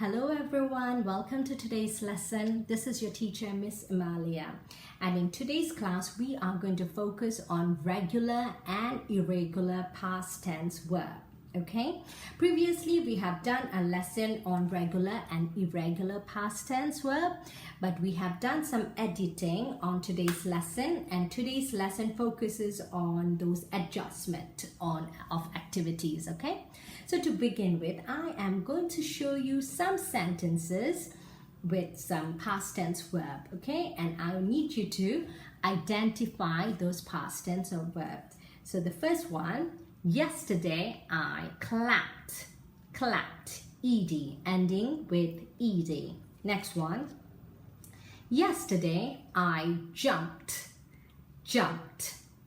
Hello everyone, welcome to today's lesson. This is your teacher, Miss Amalia. And in today's class, we are going to focus on regular and irregular past tense verb. Okay, previously we have done a lesson on regular and irregular past tense verb, but we have done some editing on today's lesson, and today's lesson focuses on those adjustment of activities. Okay, so to begin with, I am going to show you some sentences with some past tense verb. Okay, and I need you to identify those past tense of verbs. So the first one, yesterday I clapped, ed, ending with ed. Next one, yesterday I jumped,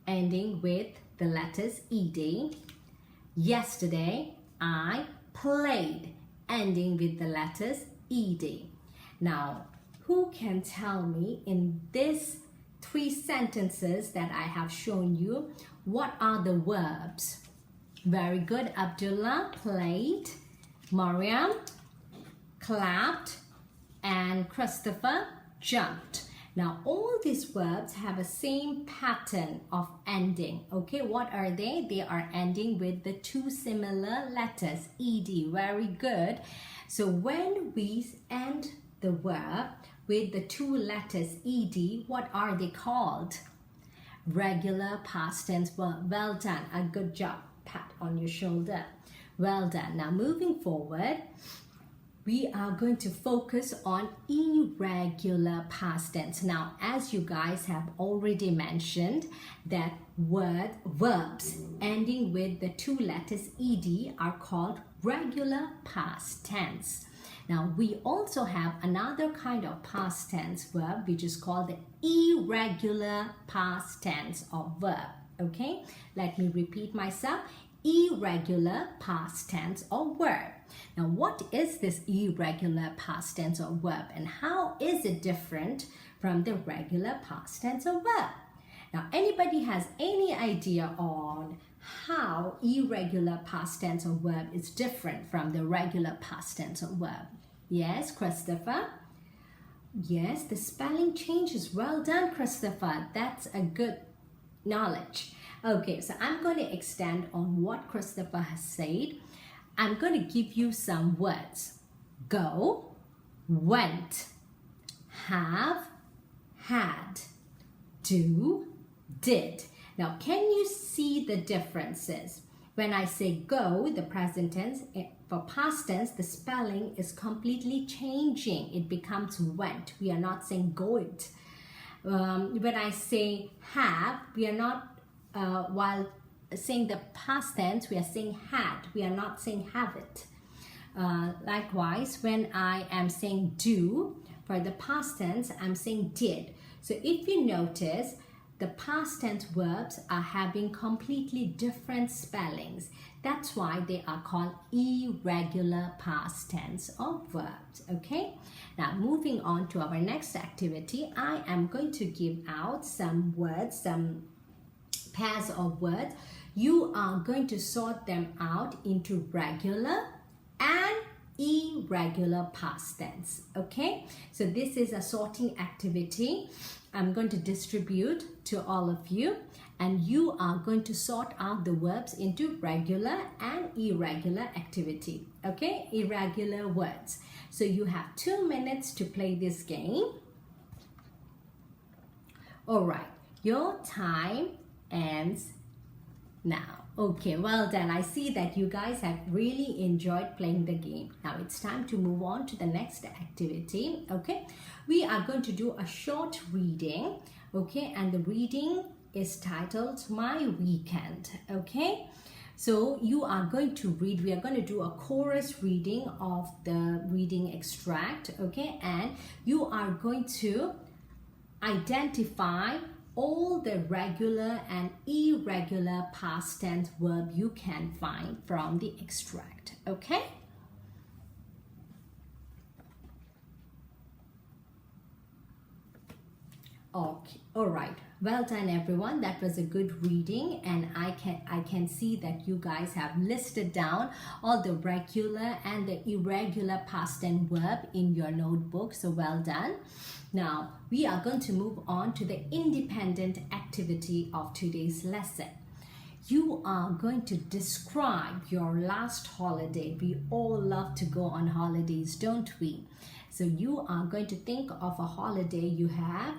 ending with the letters ed. Yesterday I played, ending with the letters ed. Now, who can tell me in these three sentences that I have shown you, what are the verbs? Very good, Abdullah, played, Mariam, clapped, and Christopher, jumped. Now, all these verbs have a same pattern of ending. Okay, what are they? They are ending with the two similar letters, ed. Very good. So when we end the verb with the two letters ed, what are they called? Regular past tense verb. Well done. A good job. Pat on your shoulder. Well done. Now moving forward, we are going to focus on irregular past tense. Now, as you guys have already mentioned, that verbs ending with the two letters ed are called regular past tense. Now, we also have another kind of past tense verb which is called the irregular past tense of verb. Okay, let me repeat myself. Irregular past tense of verb. Now, what is this irregular past tense of verb and how is it different from the regular past tense of verb? Now, anybody has any idea on how irregular past tense of verb is different from the regular past tense of verb? Yes, Christopher? Yes, the spelling changes. Well done, Christopher. That's a good knowledge. Okay, so I'm going to extend on what Christopher has said. I'm going to give you some words. Go, went, have, had, do, did. Now, can you see the differences? When I say go, the present tense, for past tense, the spelling is completely changing. It becomes went. We are not saying go it. When I say have, we are not, while saying the past tense, we are saying had. We are not saying have it. Likewise, when I am saying do, for the past tense, I'm saying did. So if you notice, the past tense verbs are having completely different spellings. That's why they are called irregular past tense of verbs. Okay? Now, moving on to our next activity, I am going to give out some words, some pairs of words. You are going to sort them out into regular and irregular past tense. Okay? So this is a sorting activity. I'm going to distribute to all of you, and you are going to sort out the verbs into regular and irregular activity. Okay, irregular words. So you have 2 minutes to play this game. All right, your time ends now. Okay, well done. I see that you guys have really enjoyed playing the game. Now it's time to move on to the next activity. Okay, we are going to do a short reading. Okay, and the reading is titled My Weekend. Okay, so you are going to read. We are going to do a chorus reading of the reading extract. Okay, and you are going to identify all the regular and irregular past tense verb you can find from the extract. Okay? Okay, all right. Well done, everyone. That was a good reading, and I can see that you guys have listed down all the regular and the irregular past tense verb in your notebook. So well done. Now we are going to move on to the independent activity of today's lesson. You are going to describe your last holiday. We all love to go on holidays, don't we? So you are going to think of a holiday you have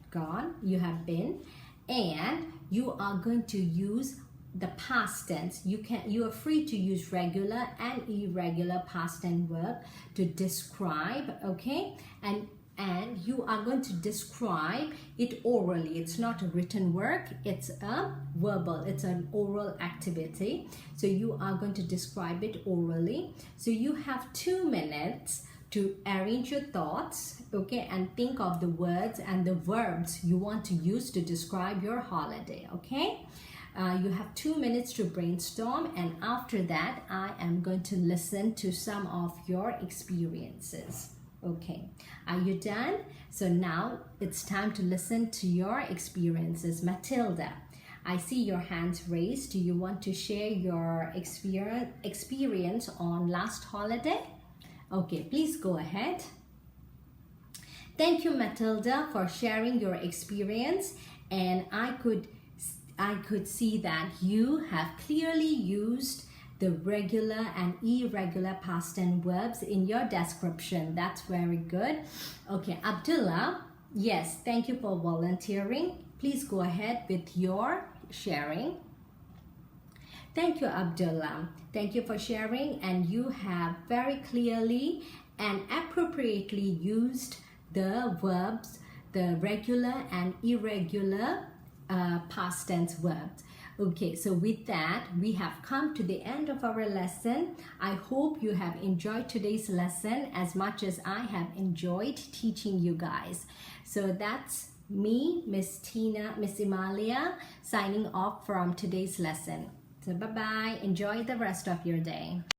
gone, you have been, and you are going to use the past tense. You are free to use regular and irregular past tense verb to describe, okay? And you are going to describe it orally. It's not a written work, it's a verbal, it's an oral activity. So you are going to describe it orally. So you have 2 minutes to arrange your thoughts, okay, and think of the words and the verbs you want to use to describe your holiday, okay? You have 2 minutes to brainstorm, and after that I am going to listen to some of your experiences. Okay, are you done? So now it's time to listen to your experiences. Matilda, I see your hands raised. Do you want to share your experience on last holiday? Okay, please go ahead. Thank you, Matilda, for sharing your experience, and I could see that you have clearly used the regular and irregular past tense verbs in your description. That's very good. Okay, Abdullah, yes, thank you for volunteering. Please go ahead with your sharing. Thank you, Abdullah. Thank you for sharing, and you have very clearly and appropriately used the verbs, the regular and irregular past tense verbs. Okay, so with that, we have come to the end of our lesson. I hope you have enjoyed today's lesson as much as I have enjoyed teaching you guys. So that's me, Miss Tina, Miss Imalia, signing off from today's lesson. So bye-bye. Enjoy the rest of your day.